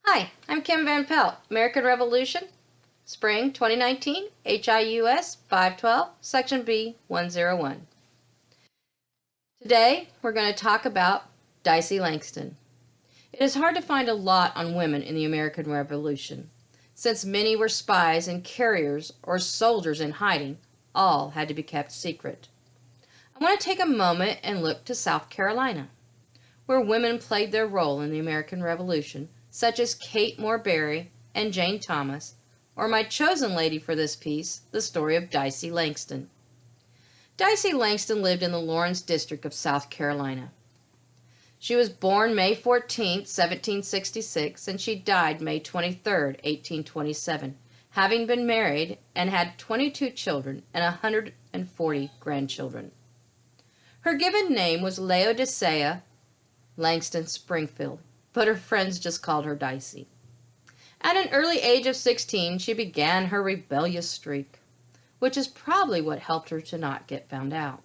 Hi, I'm Kim Van Pelt, American Revolution, Spring 2019, HIUS 512, Section B 101. Today, we're going to talk about Dicey Langston. It is hard to find a lot on women in the American Revolution, since many were spies and carriers or soldiers in hiding. All had to be kept secret. I want to take a moment and look to South Carolina, where women played their role in the American Revolution, such as Kate Morberry and Jane Thomas, or my chosen lady for this piece, the story of Dicey Langston. Dicey Langston lived in the Lawrence District of South Carolina. She was born May 14, 1766, and she died May 23, 1827, having been married and had 22 children and 140 grandchildren. Her given name was Laodicea Langston Springfield, but her friends just called her Dicey. At an early age of 16, she began her rebellious streak, which is probably what helped her to not get found out.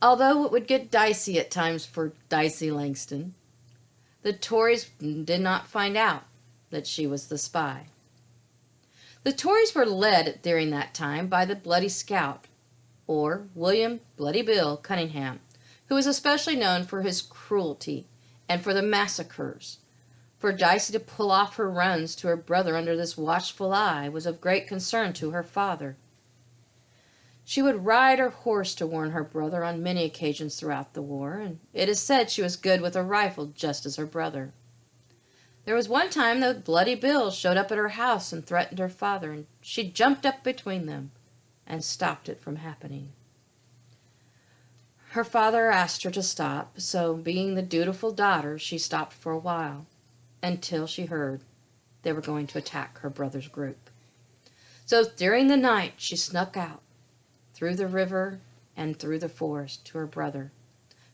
Although it would get dicey at times for Dicey Langston, the Tories did not find out that she was the spy. The Tories were led during that time by the Bloody Scout, or William Bloody Bill Cunningham, who was especially known for his cruelty and for the massacres. For Dicey to pull off her runs to her brother under this watchful eye was of great concern to her father. She would ride her horse to warn her brother on many occasions throughout the war, and it is said she was good with a rifle just as her brother. There was one time that Bloody Bill showed up at her house and threatened her father, and she jumped up between them and stopped it from happening. Her father asked her to stop, so being the dutiful daughter, she stopped for a while, until she heard they were going to attack her brother's group. So during the night, she snuck out, through the river and through the forest, to her brother,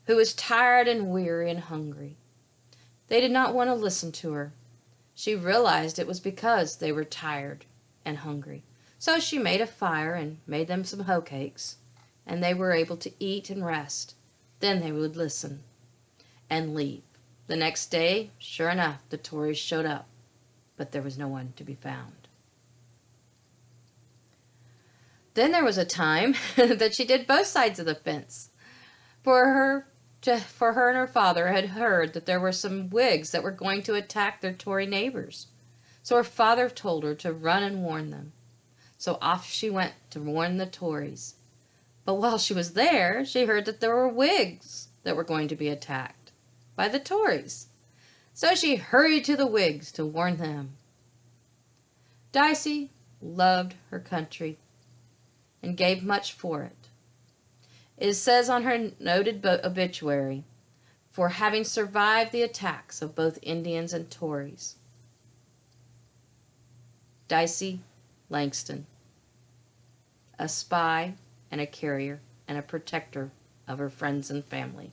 who was tired and weary and hungry. They did not want to listen to her. She realized it was because they were tired and hungry. So she made a fire and made them some hoe cakes, and they were able to eat and rest. Then they would listen and leave. The next day, sure enough, the Tories showed up, but there was no one to be found. Then there was a time that she did both sides of the fence. For her and her father had heard that there were some Whigs that were going to attack their Tory neighbors. So her father told her to run and warn them. So off she went to warn the Tories. But while she was there, she heard that there were Whigs that were going to be attacked by the Tories. So she hurried to the Whigs to warn them. Dicey loved her country and gave much for it. It says on her noted obituary, for having survived the attacks of both Indians and Tories. Dicey Langston, a spy and a carrier and a protector of her friends and family.